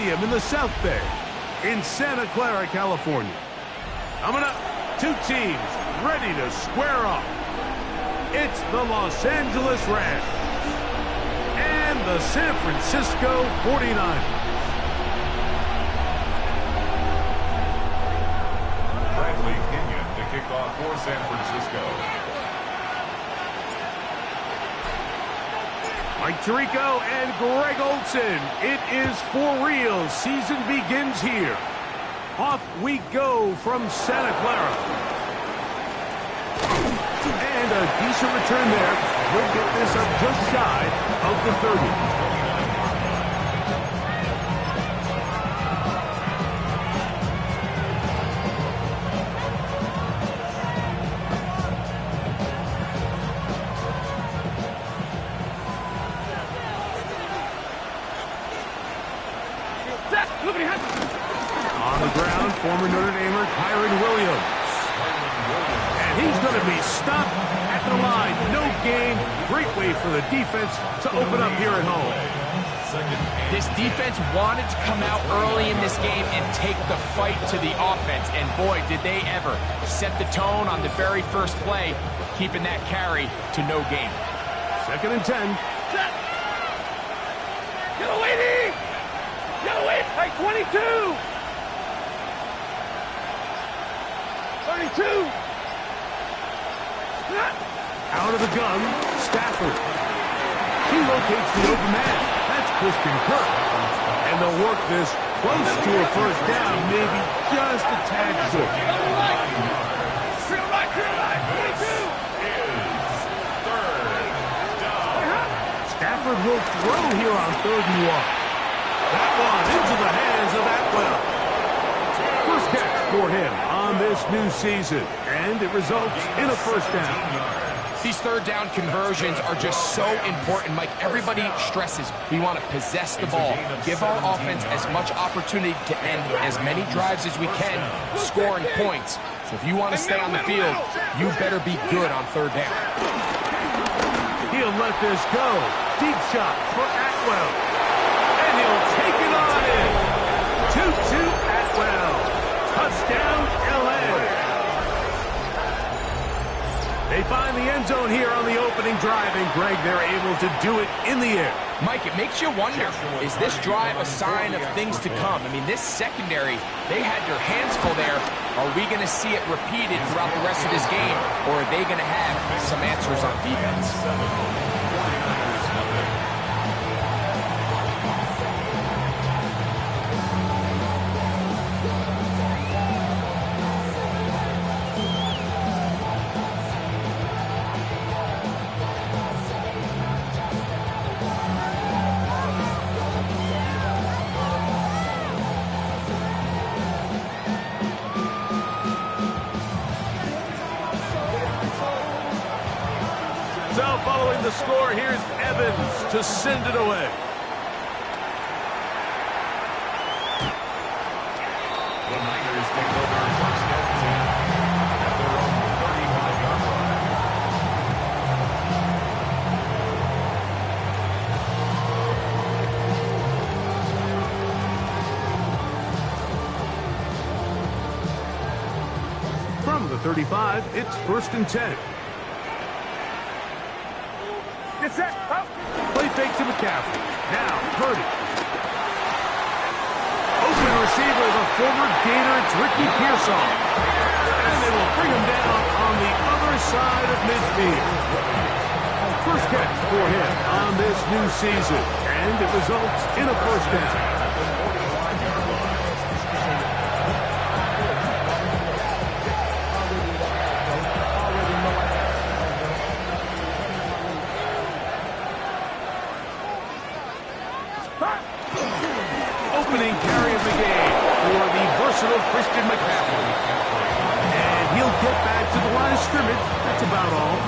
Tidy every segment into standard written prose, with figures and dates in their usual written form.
Stadium in the South Bay in Santa Clara, California. Coming up, two teams ready to square off. It's the Los Angeles Rams and the San Francisco 49ers. Kickoff for San Francisco. Mike Tirico and Greg Olsen. It is for real. Season begins here. Off we go from Santa Clara. And a decent return there. We'll get this up just shy of the 30. On the ground, former Notre Damer Kyron Williams. And he's going to be stopped at the line. No gain. Great way for the defense to open up here at home. This defense wanted to come out early in this game and take the fight to the offense. And boy, did they ever set the tone on the very first play, keeping that carry to no gain. 2nd and 10. Get away, D! Get away! Hey, 22! 32! Out of the gun, Stafford. He locates the open man. That's Christian Kirk. And they'll work this close to a first down, maybe just a tad short. Clear right, 22! Stafford will throw here on 3rd and 1. That one into the hands of Atwell. First catch for him on this new season, and it results in a first down. These 3rd down conversions are just so important, Mike. Everybody stresses we want to possess the ball, give our offense as much opportunity to end as many drives as we can, scoring points. So if you want to stay on the field, you better be good on 3rd down. He'll let this go. Deep shot for Atwell. And he'll take it on in. 2-2 Atwell. Touchdown, L.A. They find the end zone here on the opening drive, and Greg, they're able to do it in the air. Mike, it makes you wonder, is this drive a sign of things to come? I mean, this secondary, they had their hands full there. Are we going to see it repeated throughout the rest of this game, or are they going to have some answers on defense? So following the score, here's Evans to send it away. The Niners take over first and 10 at their own 35-yard line. From the 35, it's 1st and 10. Get set! Up! Play fake to McCaffrey. Now, Purdy. Open receiver, the former Gator, it's Ricky Pearsall. And they will bring him down on the other side of midfield. First catch for him on this new season. And it results in a first down. Opening carry of the game for the versatile Christian McCaffrey. And he'll get back to the line of scrimmage. That's about all.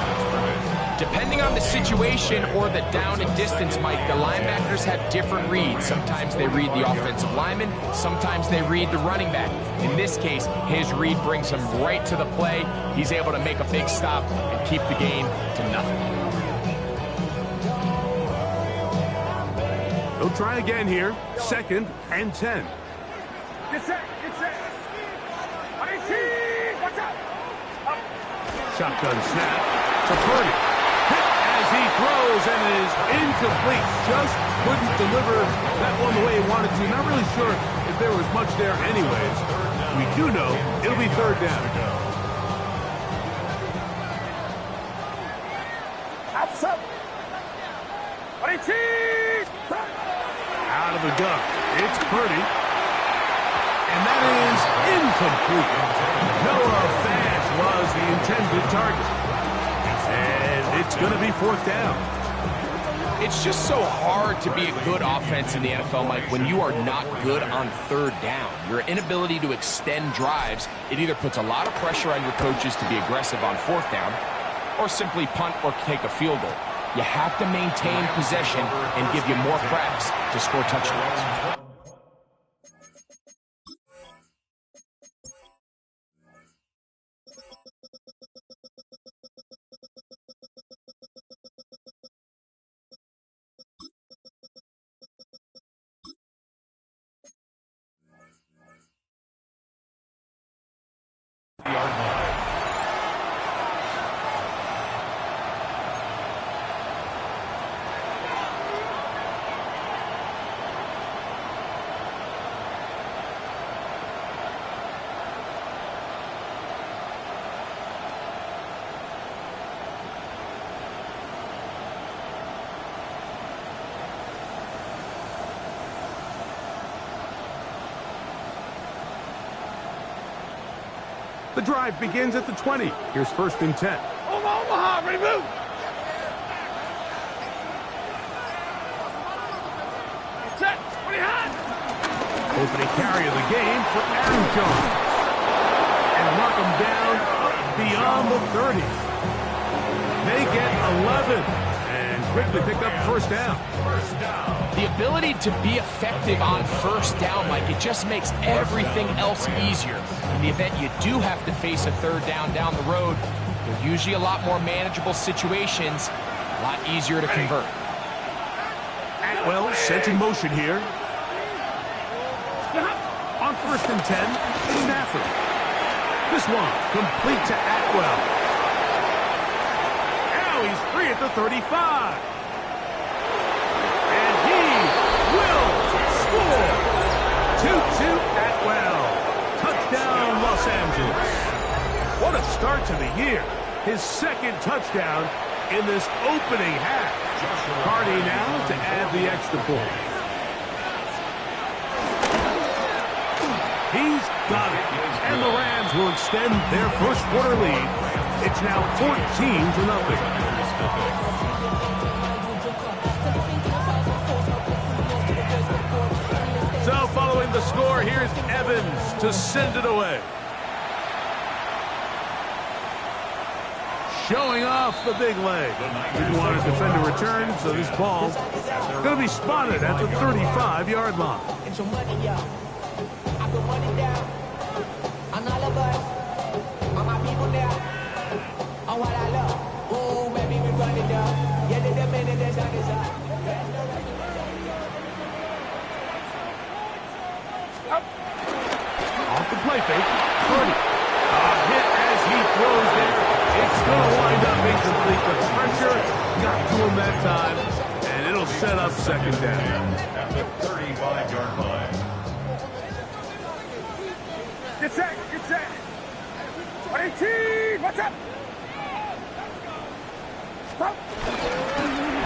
Depending on the situation or the down and distance, Mike, the linebackers have different reads. Sometimes they read the offensive lineman, sometimes they read the running back. In this case, his read brings him right to the play. He's able to make a big stop and keep the gain to nothing. He'll try again here. 2nd and 10. Get set, get set. 18, watch out. Up. Shotgun snap to Purdy. Hit as he throws and is incomplete. Just couldn't deliver that one the way he wanted to. Not really sure if there was much there anyways. We do know it'll be 3rd down. Outside. 18. Out of the gun. It's Purdy. And that is incomplete. Noah Fant was the intended target. And it's going to be 4th down. It's just so hard to be a good offense in the NFL, Mike, when you are not good on 3rd down. Your inability to extend drives, it either puts a lot of pressure on your coaches to be aggressive on 4th down or simply punt or take a field goal. You have to maintain possession and give you more cracks to score touchdowns. The drive begins at the 20. Here's 1st and 10. Omaha, ready, move. Set, 20 hot. Opening carry of the game for Aaron Jones. And knock him down beyond the 30. They get 11 and quickly pick up 1st down. The ability to be effective on 1st down, Mike, it just makes everything else easier. In the event you do have to face a 3rd down the road, they're usually a lot more manageable situations, a lot easier to convert. Atwell sent in motion here. On 1st and 10, Stafford. This one complete to Atwell. Now he's free at the 35. And he will score. 2-2 Atwell. Touchdown, Los Angeles. What a start to the year. His 2nd touchdown in this opening half. Hardy now to add the extra point. He's got it. And the Rams will extend their 1st quarter lead. It's now 14-0. So following the score, here's Evans to send it away. Showing off the big leg. Didn't want to defend a return, so this ball going to be spotted at the 35-yard line. Off the play fake, Purdy. Hit as he throws it. It's going to wind up incomplete. The pressure got to him that time, and it'll set up 2nd down. At the 35-yard line. Get set, get set. 18, watch out. Stop.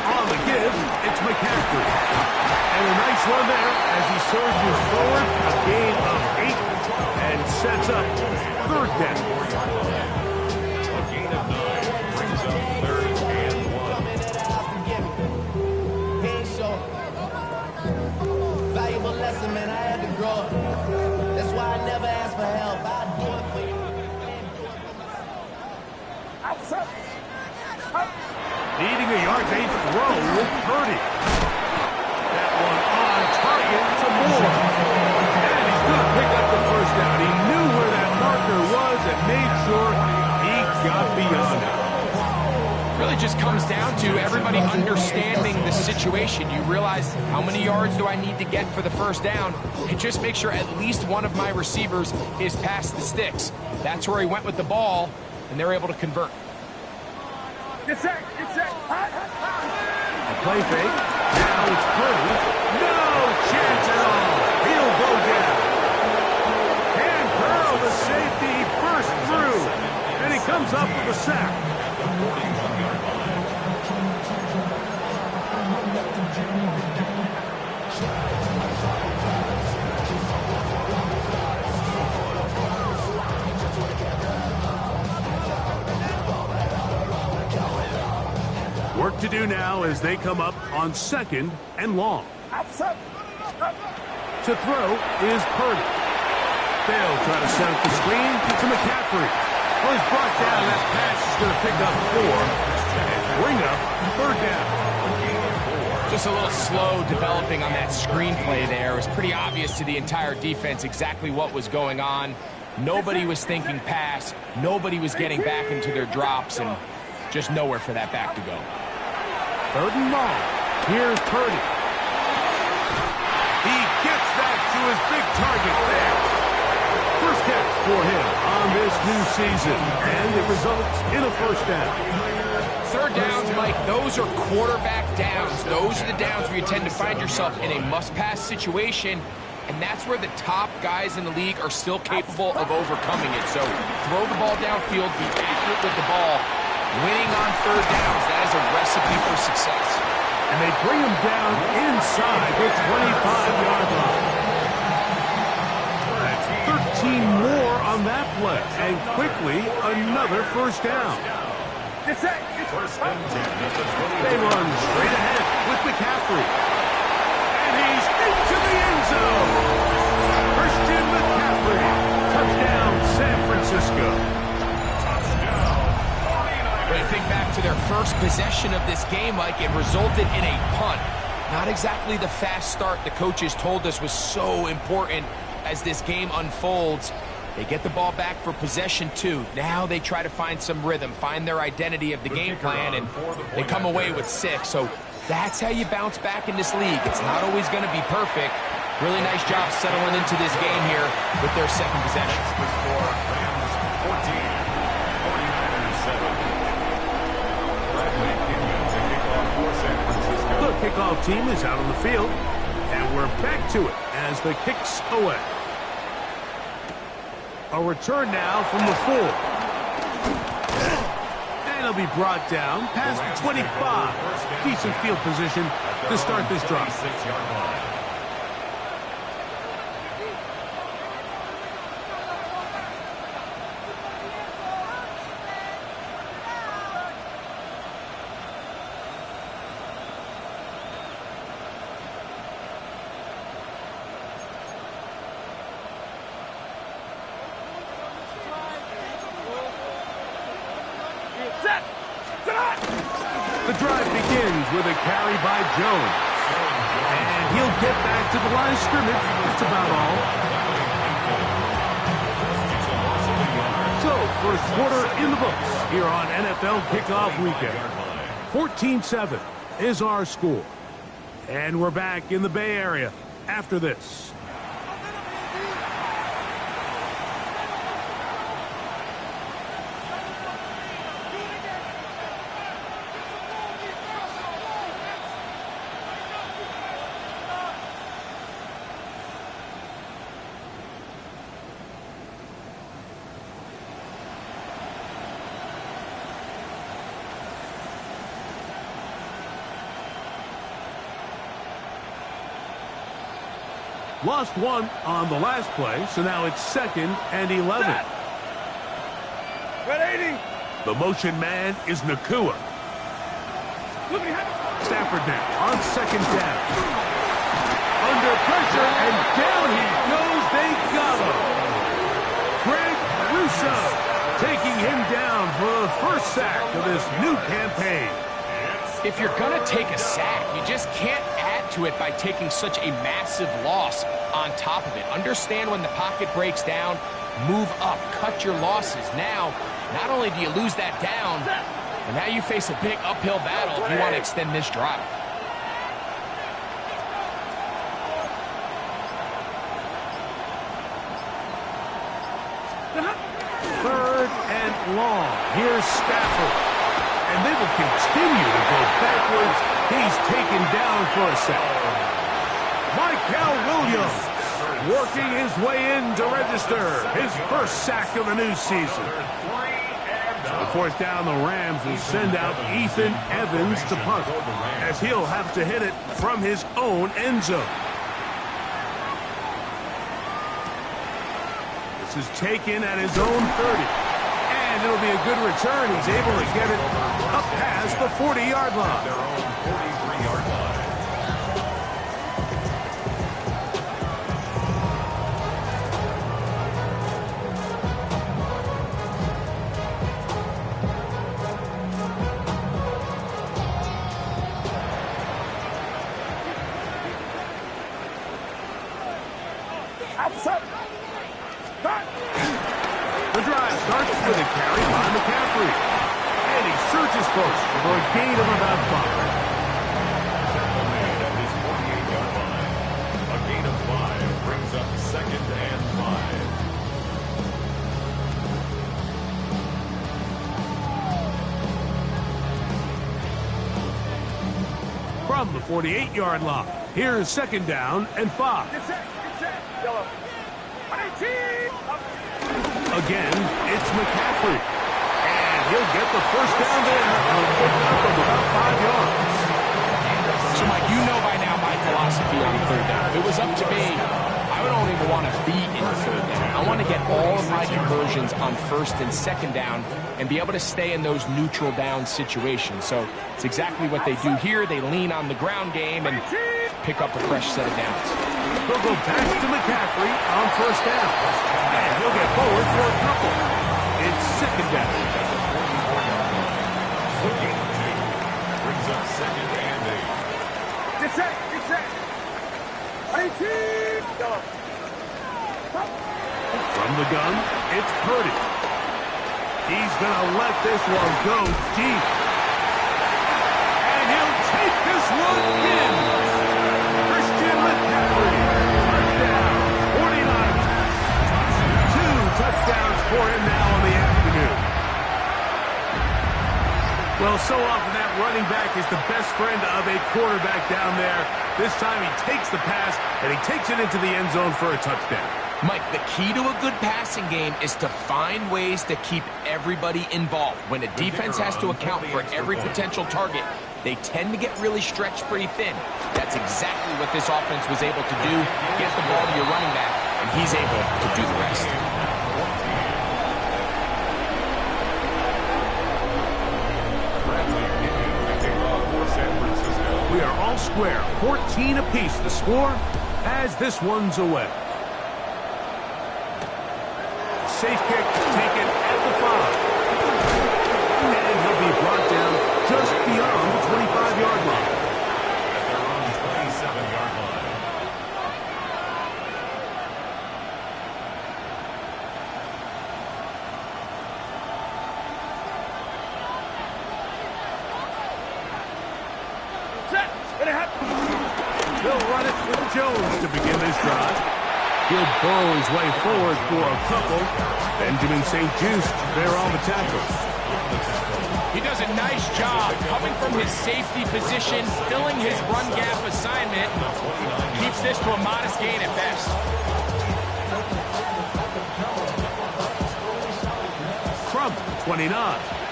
On the give, it's McCaffrey. And a nice run there as he surges forward. A gain of 8 and sets up 3rd down. A gain of 9 brings up 3rd and 1. Valuable lesson, man, I had to grow up. That's why I never ask for help. I do it for you. Outside. Needing a yard-based throw with Purdy. That one on target to Moore. And he's going to pick up the 1st down. He knew where that marker was and made sure he got beyond it. Really just comes down to everybody understanding the situation. You realize, how many yards do I need to get for the first down? And just make sure at least one of my receivers is past the sticks. That's where he went with the ball, and they're able to convert. Get set, get set. A play fake. Now it's Purdy. No chance at all. He'll go down. And Curl, the safety, burst through. And he comes up with a sack. Work to do now as they come up on 2nd and long. To throw is Purdy. They'll try to set up the screen to McCaffrey. Well, he's brought down. That pass is going to pick up 4 and bring up 3rd down. Just a little slow developing on that screenplay there. It was pretty obvious to the entire defense exactly what was going on. Nobody was thinking pass. Nobody was getting back into their drops, and just nowhere for that back to go. 3rd and long. Here's Purdy. He gets that to his big target there. First catch for him on this new season, and it results in a 1st down. 3rd downs, Mike, those are quarterback downs. Those are the downs where you tend to find yourself in a must-pass situation, and that's where the top guys in the league are still capable of overcoming it. So throw the ball downfield, be accurate with the ball. Winning on 3rd downs, that is a recipe for success. And they bring him down inside the 25-yard line. That's 13 more on that play. And quickly, another 1st down. Get set, get set. They run straight ahead with McCaffrey. And he's into the end zone. Christian McCaffrey. Touchdown, San Francisco. When you think back to their first possession of this game, Mike, it resulted in a punt. Not exactly the fast start the coaches told us was so important as this game unfolds. They get the ball back for possession 2. Now they try to find some rhythm, find their identity of the game plan, and they come away with 6. So that's how you bounce back in this league. It's not always going to be perfect. Really nice job settling into this game here with their 2nd possession. The kickoff team is out on the field, and we're back to it as the kick's away. A return now from the 4. And he'll be brought down past the 25. Decent field position to start this drive. The drive begins with a carry by Jones. And he'll get back to the line of scrimmage. That's about all. So, first quarter in the books here on NFL Kickoff Weekend. 14-7 is our score. And we're back in the Bay Area after this. Lost 1 on the last play, so now it's 2nd and 11. The motion man is Nakua. Stafford now on 2nd down. Under pressure, and down he goes. They got him. Greg Russo taking him down for the first sack of this new campaign. If you're going to take a sack, you just can't add to it by taking such a massive loss on top of it. Understand when the pocket breaks down, move up, cut your losses. Now, not only do you lose that down, And now you face a big uphill battle if you want to extend this drive. Third and long. Here's Stafford. And they will continue to go backwards. He's taken down for a sack. Michael Williams working his way in to register his first sack of the new season. So fourth down, the Rams will send out Ethan Evans to punt, as he'll have to hit it from his own end zone. This is taken at his own 30. And it'll be a good return. He's able to get it up past the 40-yard line. Their own 43-yard line. The drive starts with a carry by McCaffrey. And he surges forward for a gain of about 5. Tackle made at his 48-yard line. A gain of 5 brings up 2nd and 5. From the 48-yard line, here's 2nd down and 5. Get set. Yellow. 18. Again, it's McCaffrey. And he'll get the first down there. Up of about 5 yards. So, Mike, you know by now my philosophy on third down. If it was up to me, I don't even want to be in third down. I want to get all of my conversions on 1st and 2nd down and be able to stay in those neutral down situations. So it's exactly what they do here. They lean on the ground game and pick up a fresh set of downs. He'll go back to McCaffrey on 1st down. And he'll get forward for a couple. It's 2nd down. Brings up 2nd and 8. Get set. 18. Yellow. From the gun, it's Purdy. He's going to let this one go deep. And he'll take this one in. Christian McCaffrey. Touchdown. 49. 2 touchdowns for him now in the afternoon. Well, so often that running back is the best friend of a quarterback down there. This time he takes the pass, and he takes it into the end zone for a touchdown. Mike, the key to a good passing game is to find ways to keep everybody involved. When a defense has to account for every potential target, they tend to get really stretched pretty thin. That's exactly what this offense was able to do. Get the ball to your running back, and he's able to do the rest. We are all square, 14 apiece the score as this one's away. Safe kick taken at the 5. And he'll be brought down just beyond the 25-yard line. At their own 27-yard line. Set. They'll run it with Jones to begin this drive. He'll burrow his way forward for a couple. Benjamin St. Just there on the tackle. He does a nice job coming from his safety position, filling his run gap assignment. Keeps this to a modest gain at best. From 29,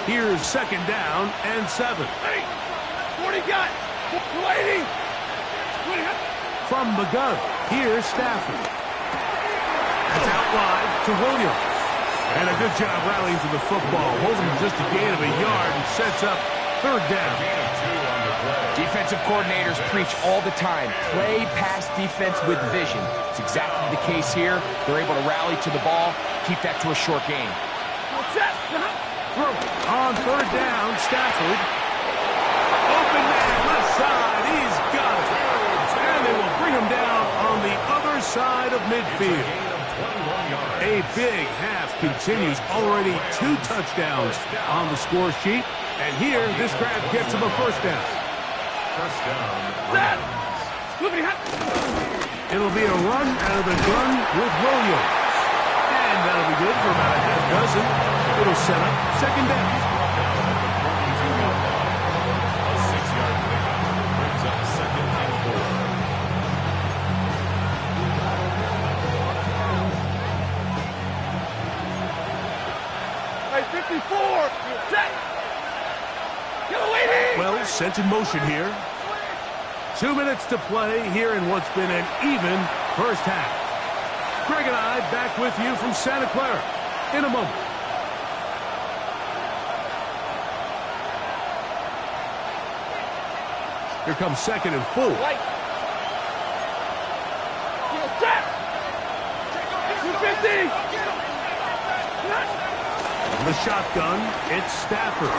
here's 2nd down and 7. Hey, what do you got? 280. From the gun, here's Stafford. That's out wide to Williams. And a good job rallying to the football, holding just a gain of a yard and sets up 3rd down. Defensive coordinators preach all the time, play pass defense with vision. It's exactly the case here. They're able to rally to the ball, keep that to a short gain. On 3rd down, Stafford. Open man, left side, he's got it. And they will bring him down on the other side of midfield. 21 yards. A big half continues. Already 2 touchdowns on the score sheet. And here, this grab gets him a first down. First down. It'll be a run out of the gun with Williams. And that'll be good for about a half dozen. It'll set up second down. A 6-yard pickup brings up second and 4. Hey, 54! Set! Yellow lady! Well, sent in motion here. 2 minutes to play here in what's been an even first half. Greg and I back with you from Santa Clara in a moment. Here comes second and full. Light! Set! 250! The shotgun, it's Stafford.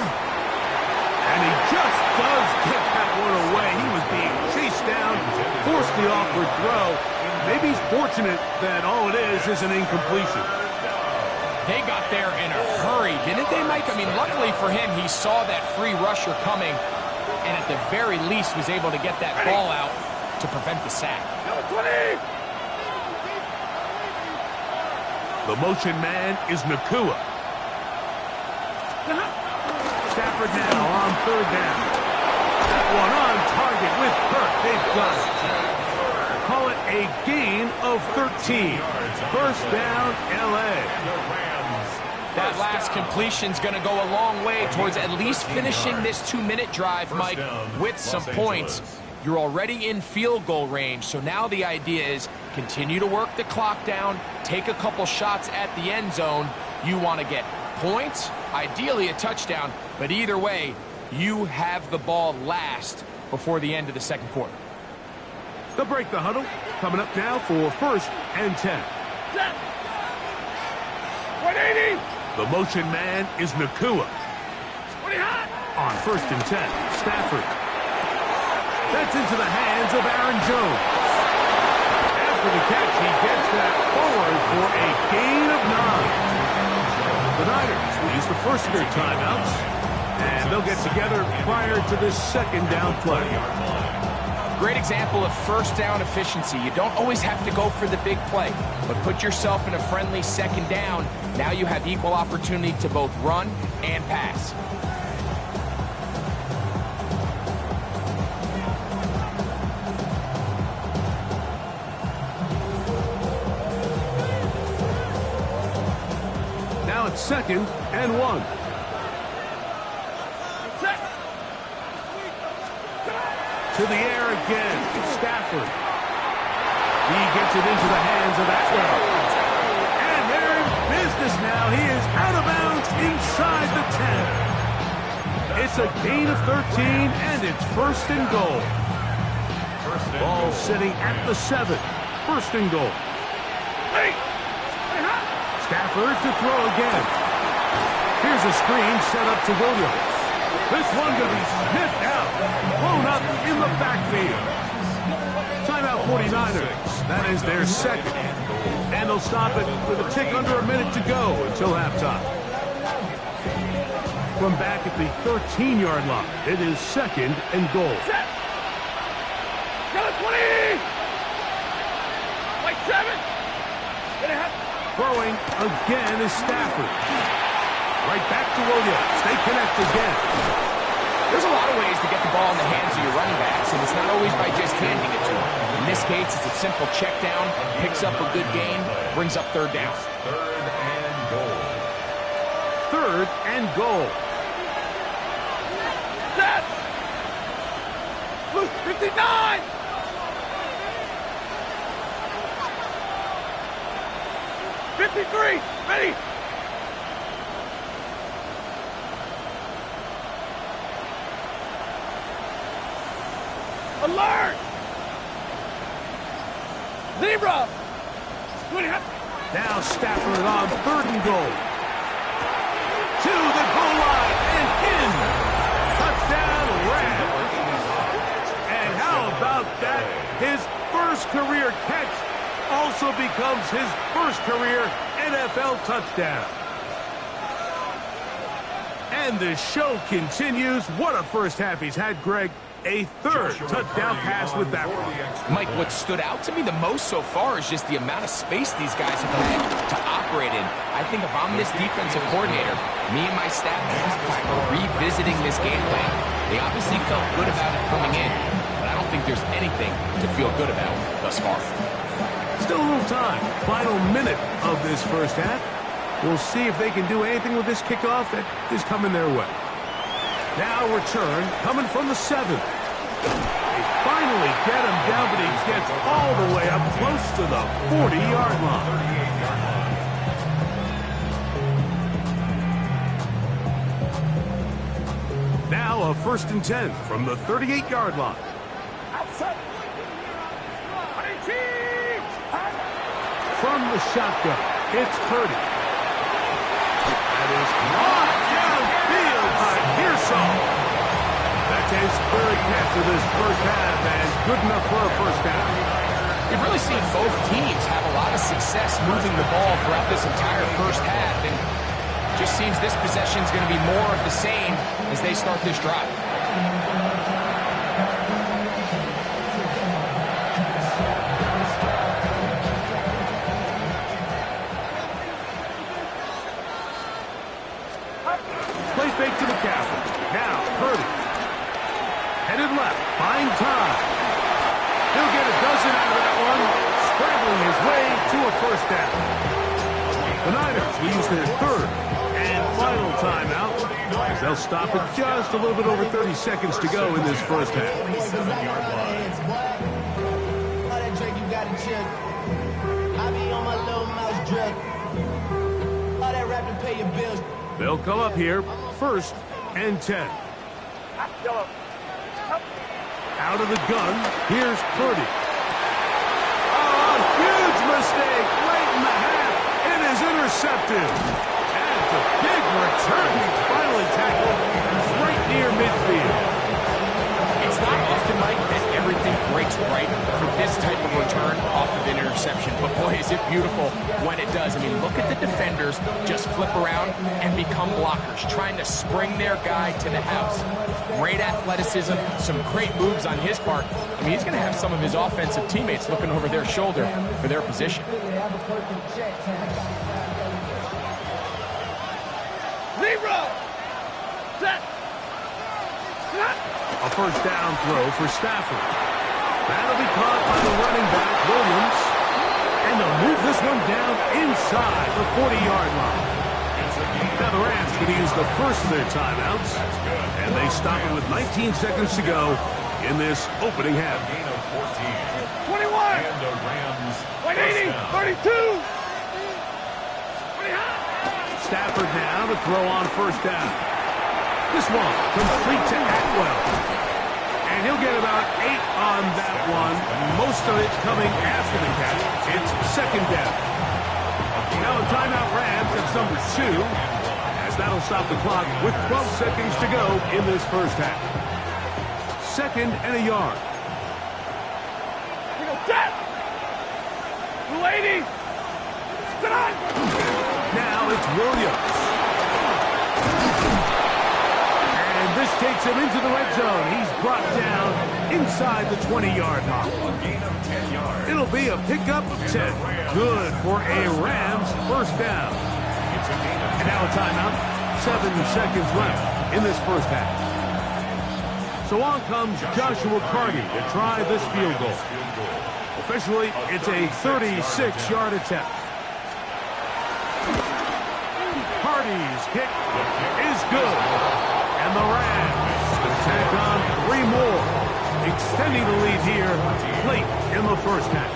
And he just does get that one away. He was being chased down, forced the awkward throw. Maybe he's fortunate that all it is an incompletion. They got there in a hurry, didn't they, Mike? I mean, luckily for him, he saw that free rusher coming, and at the very least was able to get that ball out to prevent the sack. The motion man is Nakua. Stafford now on third down. That one on target with Kirk. They've got it. Call it a gain of 13. First down, L.A. That last completion's going to go a long way towards at least finishing this 2-minute drive, Mike, with some points. You're already in field goal range, so now the idea is continue to work the clock down, take a couple shots at the end zone. You want to get points, ideally a touchdown, but either way, you have the ball last before the end of the second quarter. They'll break the huddle. Coming up now for first and 10. 180! The motion man is Nakua. On first and 10, Stafford. That's into the hands of Aaron Jones. After the catch, he gets that forward for a gain of 9. The Niners will use the first of their timeouts, and they'll get together prior to this second down play. Great example of first down efficiency. You don't always have to go for the big play, but put yourself in a friendly second down. Now you have equal opportunity to both run and pass. Now it's second and 1. To the air again, Stafford. He gets it into the hands of Atwell. And they're in business now. He is out of bounds inside the 10. It's a gain of 13, and it's first and goal. Ball sitting at the 7. First and goal. Stafford to throw again. Here's a screen set up to Williams. This one going to be sniffed out, blown up in the backfield. Timeout 49ers. That is their second. And they'll stop it with a tick under a minute to go until halftime. From back at the 13-yard line, it is second and goal. Got 20! Like 7! Throwing again is Stafford. Right back to Williams. They connect again. There's a lot of ways to get the ball in the hands of your running backs, and it's not always by just handing it to them. In this case, it's a simple check down, picks up a good gain, brings up third down. Third and goal. Third and goal. Set! 59! Ready! Alert! Zebra! Now Stafford on third and goal. To the goal line and in. Touchdown, Rams. And how about that? His first career catch also becomes his first career NFL touchdown. And the show continues. What a first half he's had, Greg. A third touchdown pass with that one. Mike, what stood out to me the most so far is just the amount of space these guys have had to operate in. I think if I'm this defensive coordinator, me and my staff at halftime are revisiting this game plan. They obviously felt good about it coming in, but I don't think there's anything to feel good about thus far. Still a little time. Final minute of this first half. We'll see if they can do anything with this kickoff that is coming their way. Now return coming from the 7. They finally get him down, but he gets all the way up close to the 40-yard line. Now a 1st and 10 from the 38-yard line. From the shotgun, it's Purdy. That is caught downfield by Pearsall. That's his 3rd catch of this first half, and good enough for a first down. We've really seen both teams have a lot of success moving the ball throughout this entire first half, and just seems this possession is going to be more of the same as they start this drive. Play fake to the captain. Now, Purdy. Headed left. Buying time. He'll get a dozen out of that one. Scrambling his way to a first down. The Niners will use their 3rd and final timeout, as they'll stop it just a little bit over 30 seconds to go in this first half. They'll come up here, 1st and 10. Out of the gun, here's Purdy. Oh, huge mistake late in the half. It is intercepted. And it's a big return. He's finally tackled right near midfield. It's not often, Mike, that everything breaks right for this type of return off of an interception. But boy, is it beautiful when it does. I mean, look at the defenders just flip around and become blockers, trying to spring their guy to the house. Great athleticism, some great moves on his part. I mean, he's going to have some of his offensive teammates looking over their shoulder for their position. Zero. Set. A first down throw for Stafford. That'll be caught by the running back, Williams. And they'll move this one down inside the 40-yard line. Now the Rams going to use the first of their timeouts. And they stop it with 19 seconds to go in this opening half. Gain of 14. 21. And the Rams. 180. 32. Stafford now to throw on first down. This one complete to Atwell. And he'll get about 8 on that one. Most of it coming after the catch. It's 2nd down. Now a timeout Rams, that's number 2. As that'll stop the clock with 12 seconds to go in this first half. 2nd and a yard. Set. 280. Sit on. Now it's Williams. And this takes him into the red zone. He's brought down inside the 20-yard line. Gain of 10 yards. It'll be a pickup of 10. Good for a Rams first down. And now a timeout. 7 seconds left in this first half. So on comes Joshua Carty to try this field goal. Officially, it's a 36-yard attempt. Carty's kick is good. And the Rams will tack on 3 more, extending the lead here late in the first half.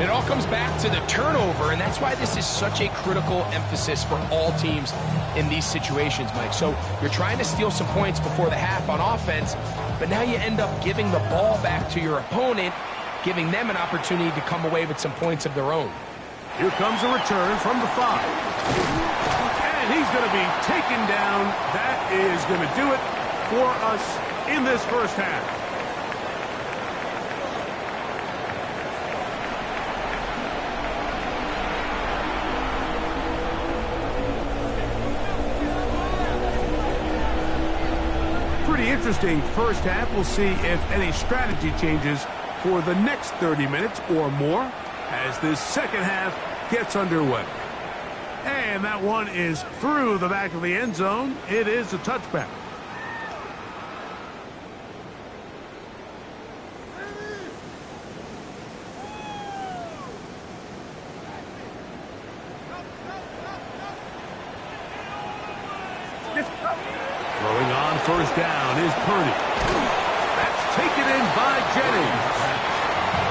It all comes back to the turnover, and that's why this is such a critical emphasis for all teams in these situations, Mike. So you're trying to steal some points before the half on offense, but now you end up giving the ball back to your opponent, giving them an opportunity to come away with some points of their own. Here comes a return from the 5. And he's going to be taken down. That is going to do it for us in this first half. Interesting first half. We'll see if any strategy changes for the next 30 minutes or more as this second half gets underway. And that one is through the back of the end zone. It is a touchback. Throwing on first down is Purdy. That's taken in by Jennings.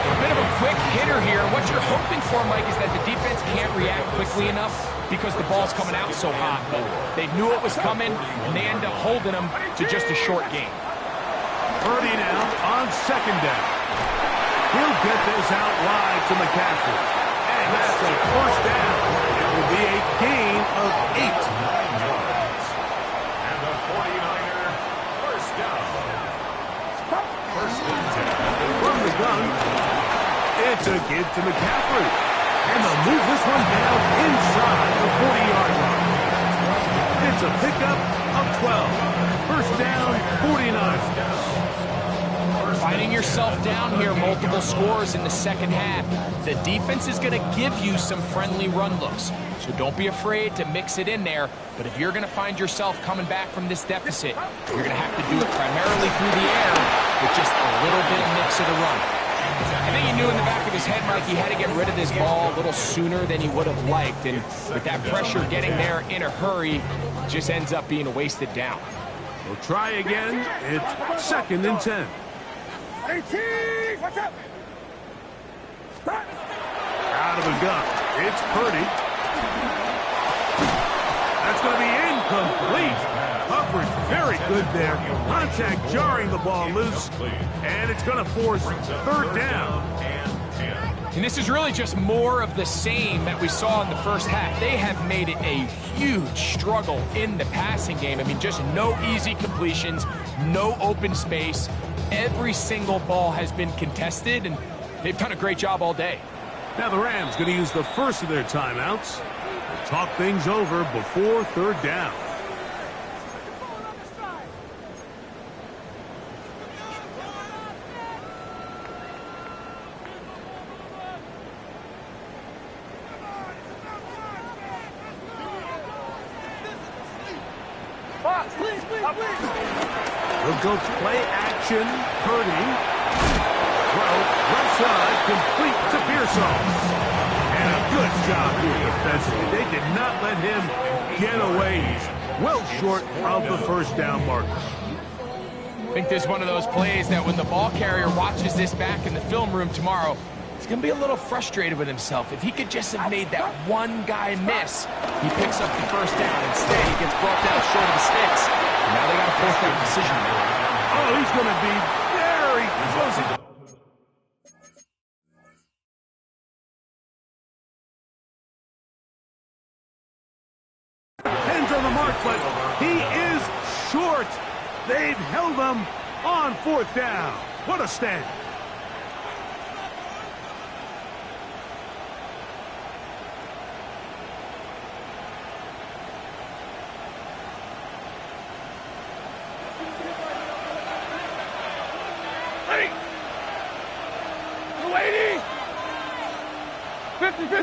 A bit of a quick hitter here. What you're hoping for, Mike, is that the defense can't react quickly enough because the ball's coming out so hot. But they knew it was coming, and they end up holding them to just a short game. Purdy now on second down. He'll get this out wide to McCaffrey. And that's a first down. It will be a gain of 8. And the 49er, first down. First and 10. From the gun, it's a give to McCaffrey. And they'll move this one down inside the 40-yard line. It's a pickup of 12. First down, 49. Finding yourself down here, multiple scores in the second half. The defense is going to give you some friendly run looks. So don't be afraid to mix it in there. But if you're going to find yourself coming back from this deficit, you're going to have to do it primarily through the air with just a little bit of mix of the run. I think he knew in the back of his head, Mike, he had to get rid of this ball a little sooner than he would have liked. And with that pressure getting there in a hurry, it just ends up being a wasted down. We'll try again. It's second and 10. 18! What's up? Out of the gun. It's Purdy. That's going to be incomplete. Coverage very good there. Contact jarring the ball loose. And it's going to force third down. And this is really just more of the same that we saw in the first half. They have made it a huge struggle in the passing game. I mean, just no easy completions, no open space. Every single ball has been contested, and they've done a great job all day. Now the Rams going to use the first of their timeouts to talk things over before third down. We'll go to play action. Purdy. Throw left side, complete to Pearson. And a good job here defensively. They did not let him get away. He's well short of the first down marker. I think this is one of those plays that when the ball carrier watches this back in the film room tomorrow, he's going to be a little frustrated with himself. If he could just have made that one guy miss, he picks up the first down. Instead, he gets brought down short of the sticks. And now they got a fourth down decision to make. Oh, he's going to be very close. Hands on the mark, but he is short. They've held him on fourth down. What a stand. Hey! 280! 50!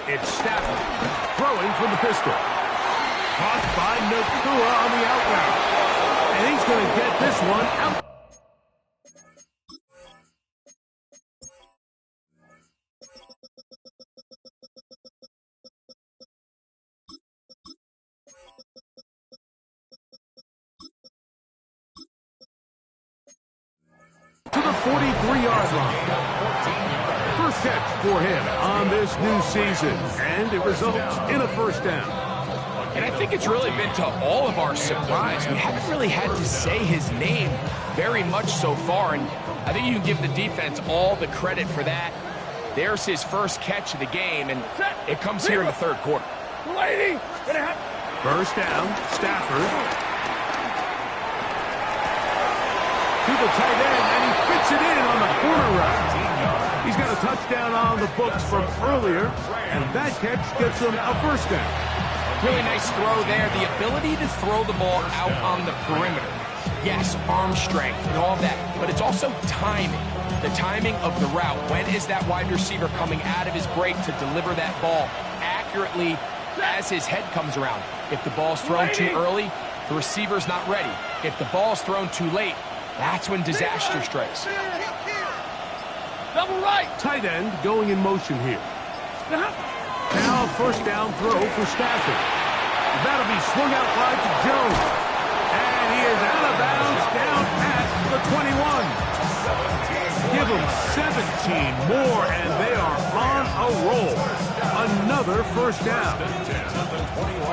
It's Stafford throwing from the pistol. Caught by Nakua on the out route. And he's going to get this one out. To the 43-yard line. First catch for him on this new season, and it results in a first down. And I think it's really been to all of our surprise. We haven't really had to say his name very much so far, and I think you can give the defense all the credit for that. There's his first catch of the game, and it comes here in the third quarter. 280! First down, Stafford. To the tight end, and he fits it in on the corner route. He's got a touchdown on the books from earlier, and that catch gets him a first down. Really nice throw there. The ability to throw the ball out on the perimeter. Yes, arm strength and all that, but it's also timing. The timing of the route. When is that wide receiver coming out of his break to deliver that ball accurately as his head comes around? If the ball's thrown too early, the receiver's not ready. If the ball's thrown too late, that's when disaster strikes. Double right. Tight end going in motion here. Now a first down throw for Stafford. That'll be swung out wide to Jones. And he is out of bounds down at the 21. Give them 17 more, and they are on a roll. Another first down.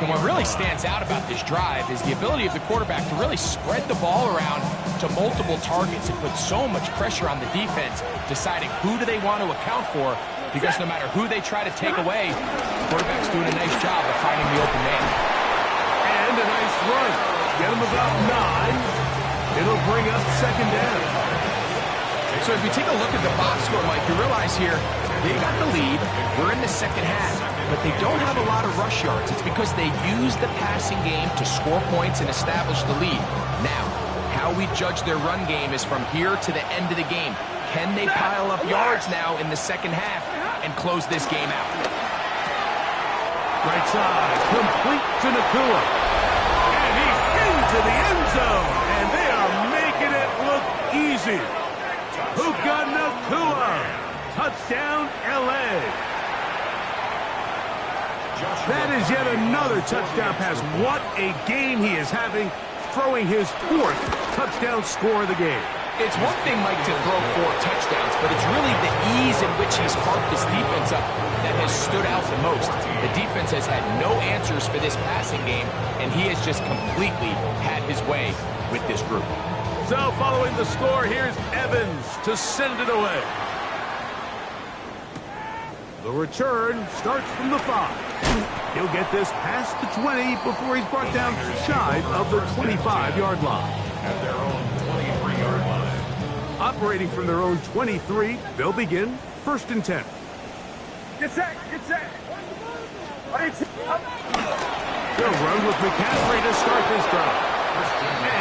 And what really stands out about this drive is the ability of the quarterback to really spread the ball around to multiple targets and put so much pressure on the defense, deciding who do they want to account for, because no matter who they try to take away, the quarterback's doing a nice job of finding the open man. And a nice run. Get him about 9. It'll bring up second down. So as we take a look at the box score, Mike, you realize here, they got the lead, we're in the second half, but they don't have a lot of rush yards. It's because they use the passing game to score points and establish the lead. Now, how we judge their run game is from here to the end of the game. Can they pile up yards now in the second half and close this game out? Right side, complete to Nakua. And he's into the end zone, and they are making it look easy. Puka Nakua. Touchdown, L.A. That is yet another touchdown pass. What a game he is having, throwing his 4th touchdown score of the game. It's one thing, Mike, to throw 4 touchdowns, but it's really the ease in which he's carved this defense up that has stood out the most. The defense has had no answers for this passing game, and he has just completely had his way with this group. So following the score, here's Evans to send it away. The return starts from the 5. He'll get this past the 20 before he's brought down shy of the 25-yard line. At their own 23-yard line. Operating from their own 23, they'll begin 1st and 10. Get set. Get set. They'll run with McCaffrey to start this drive.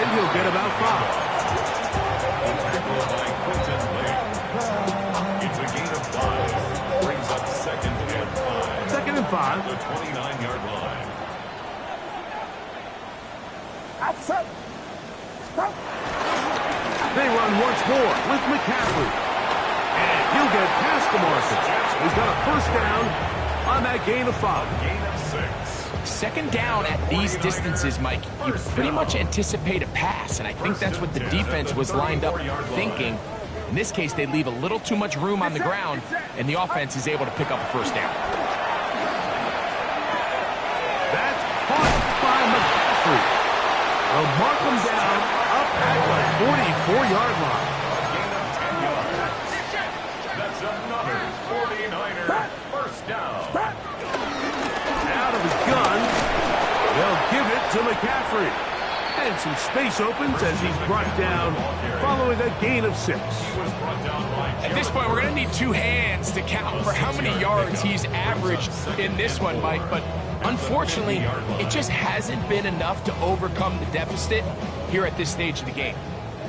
And he'll get about 5. It's a gain of 5. Brings up 2nd and 5. 2nd and 5. The 29-yard line. Outside. Stop. They run once more with McCaffrey. And he'll get past the marker. He's got a first down on that gain of 5. Gain of 6. Second down at these distances, Mike, you pretty much anticipate a pass, and I think that's what the defense was lined up thinking. In this case, they leave a little too much room on the ground, and the offense is able to pick up a first down. That's caught by McCaffrey. They'll mark him down up at the 44-yard line. That's another 49er first down. Out of his gun, they'll give it to McCaffrey. And some space opens as he's brought down following a gain of 6. At this point, we're going to need 2 hands to count for how many yards he's averaged in this one, Mike. But unfortunately, it just hasn't been enough to overcome the deficit here at this stage of the game.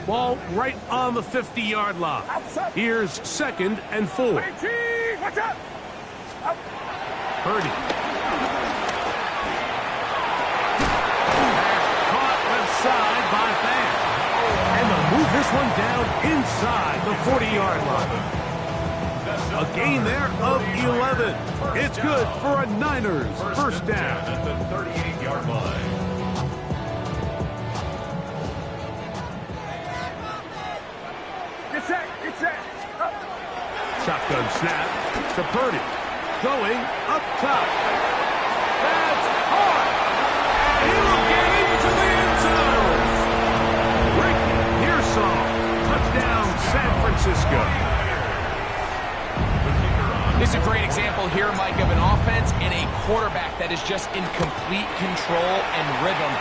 Ball right on the 50-yard line. Here's 2nd and 4. Watch out. Purdy. Side by Fan. And they'll move this one down inside the 40-yard line. A gain there of 11. It's good for a Niners first down. At the 38-yard line. Get set. Get set. Up. Shotgun snap to Purdy. Going up top. That's hard. And he will get into the end zone. Rick Pearsall. Touchdown, San Francisco. This is a great example here, Mike, of an offense and a quarterback that is just in complete control and rhythm.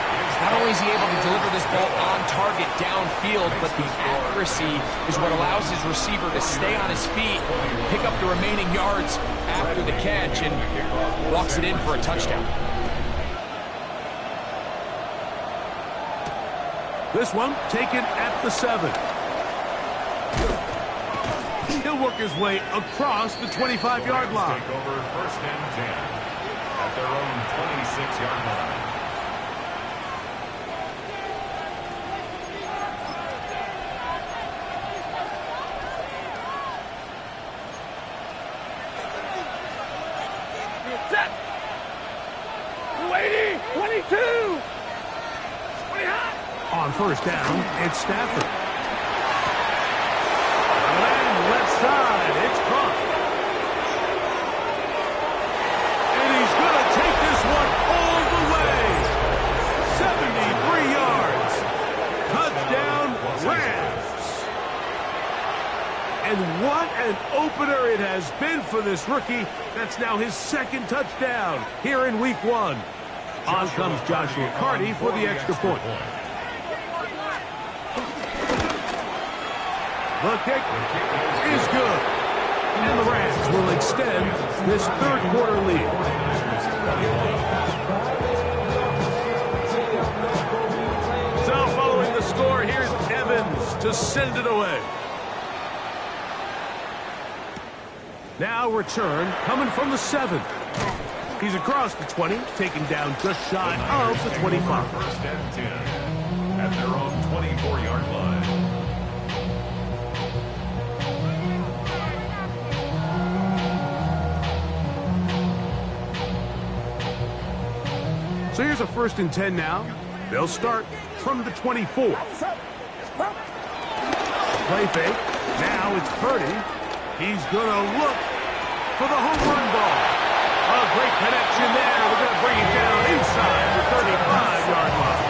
Not only is he able to deliver this ball on target downfield, but the accuracy is what allows his receiver to stay on his feet, pick up the remaining yards after the catch, and walks it in for a touchdown. This one taken at the 7. He'll work his way across the 25-yard line. Take over 1st and 10 at their own 26-yard line. Set. 280. 22. 20 high. On 1st down, it's Stafford. And left side, it's caught. And he's going to take this one all the way. 73 yards. Touchdown, Rams. And what an opener it has been for this rookie. That's now his 2nd touchdown here in Week 1. On comes Joshua Carty for the extra point. The kick is good. And the Rams will extend this 3rd quarter lead. So following the score, here's Evans to send it away. Now return coming from the 7. He's across the 20, taken down just shy of the 25. 1st and 10 at their own 24-yard line. So here's a 1st and 10 now. They'll start from the 24. Play fake. Now it's Purdy. He's going to look for the home run ball. A great connection there. We're going to bring it down inside the 35-yard line.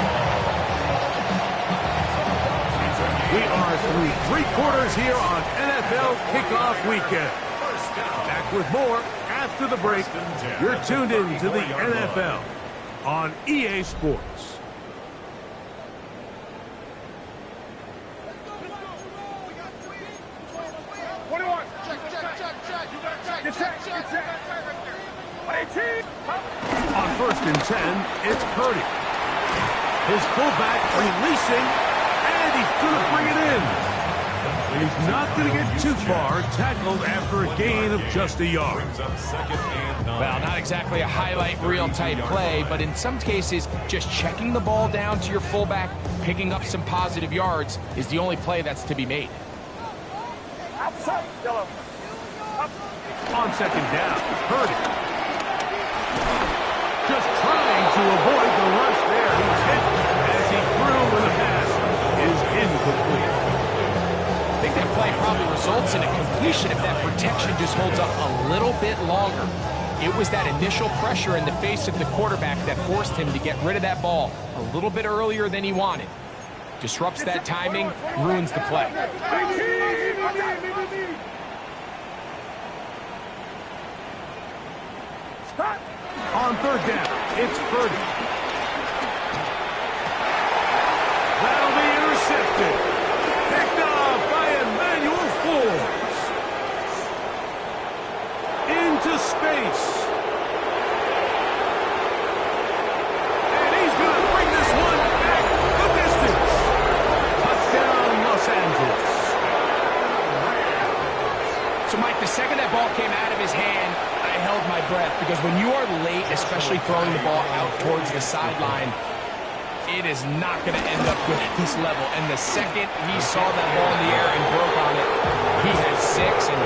We are through 3 quarters here on NFL Kickoff Weekend. Back with more after the break. You're tuned in to the NFL on EA Sports. On 1st and 10, it's Purdy. His fullback releasing, and he's going to bring it in. He's not going to get too far, tackled after a gain of just a yard. Well, not exactly a highlight reel type play, but in some cases, just checking the ball down to your fullback, picking up some positive yards is the only play that's to be made. On 2nd down, Purdy. Just trying to avoid the rush there. He's hit as he threw when the pass is incomplete. I think that play probably results in a completion if that protection just holds up a little bit longer. It was that initial pressure in the face of the quarterback that forced him to get rid of that ball a little bit earlier than he wanted. Disrupts that timing, ruins the play. On 3rd down, it's Purdy. That'll be intercepted. Picked off by Emmanuel Forbes. Into space. And he's going to bring this one back the distance. Touchdown, Los Angeles. So, Mike, the second that ball came out of his hand, I held my breath, because when you are late, especially throwing the ball out towards the sideline, it is not going to end up good at this level. And the second he saw that ball in the air and broke on it, he had 6, and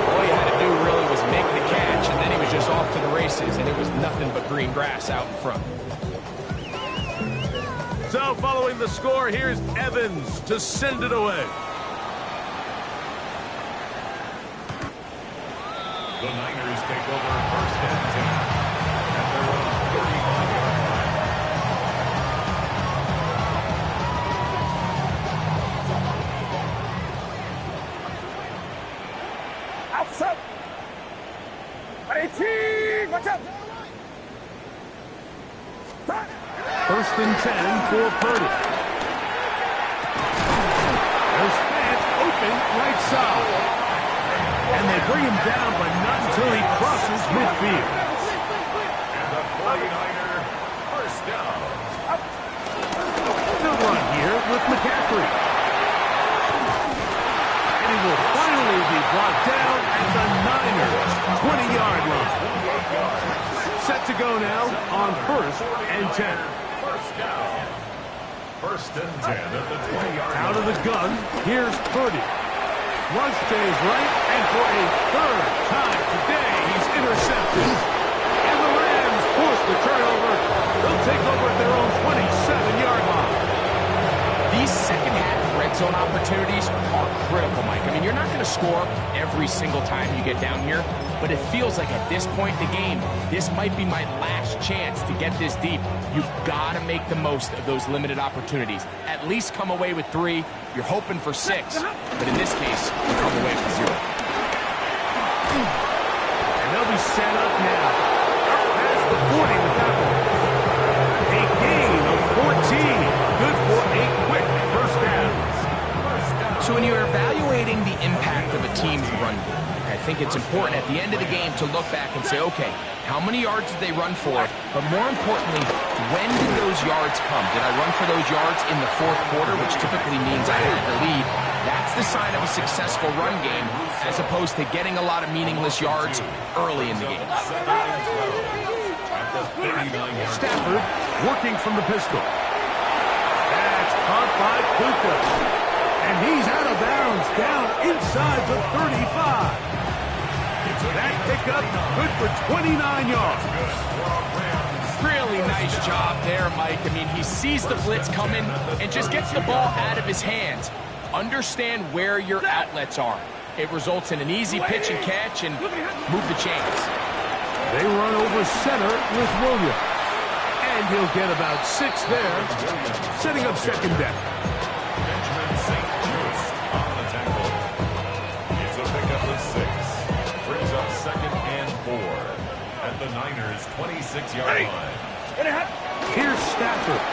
all he had to do really was make the catch, and then he was just off to the races, and it was nothing but green grass out in front. So following the score, here's Evans to send it away. The Niners take over 1st and 10 at their own 35-yard line. Outside. 18. Watch out. 1st and 10 for Purdy. There's fans open right side. And they bring him down, but not until he crosses midfield. And the 49er 1st down. The run here here with McCaffrey. And he will finally be brought down at the Niners' 20-yard line. Set to go now on 1st and 10. First down. 1st and 10 at the 20-yard line. Out of the gun, here's Purdy. Flush to his right, and for a 3rd time today, he's intercepted. And the Rams force the turnover. They'll take over at their own 27-yard line. These second-half red zone opportunities are critical, Mike. I mean, you're not going to score every single time you get down here, but it feels like at this point in the game, this might be my last chance to get this deep. You've got to make the most of those limited opportunities. At least come away with 3. You're hoping for 6, but in this case, you come away with 0. And they'll be set up now. Past the 40 with that one. A gain of 14. Good for a quick first down. So when you're evaluating the impact of a team's run game, I think it's important at the end of the game to look back and say, okay, how many yards did they run for? But more importantly, when did those yards come? Did I run for those yards in the 4th quarter, which typically means I had the lead? That's the sign of a successful run game, as opposed to getting a lot of meaningless yards early in the game. Stafford working from the pistol. That's caught by Puka. And he's out of bounds down inside the 35. That pickup good for 29 yards. Really nice job there, Mike. I mean, he sees the blitz coming and just gets the ball out of his hands. Understand where your outlets are. It results in an easy pitch and catch and move the chains. They run over center with Williams. And he'll get about 6 there, setting up 2nd down. Benjamin St. Just on the tackle. It's a pickup of 6. Brings up 2nd and 4 at the Niners' 26-yard line. Here's Stafford.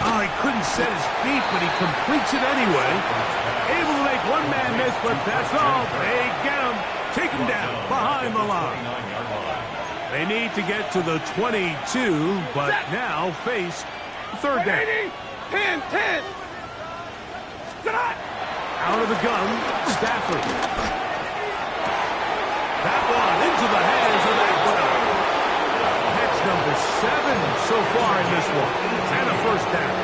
Oh, he couldn't set his feet, but he completes it anyway. Able to make one man miss, but that's all. They get him. Take him down behind the line. They need to get to the 22, but now face 3rd down. 10. Out of the gun, Stafford. That one into the hands of Eckler. That's number 7 so far in this one. And a 1st down.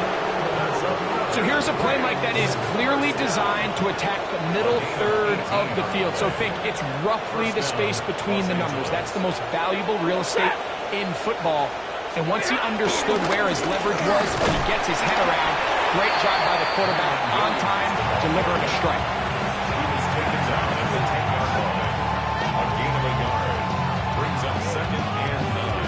So here's a play, Mike, that is clearly designed to attack the middle 3rd of the field. So think it's roughly the space between the numbers. That's the most valuable real estate in football. And once he understood where his leverage was, he gets his head around. Great job by the quarterback on time, delivering a strike. He was taken down at the 10-yard line. A gain of a yard. Brings up 2nd and 9.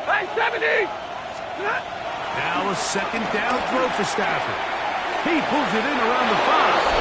Hey, 70! Now a 2nd down throw for Stafford. He pulls it in around the 5.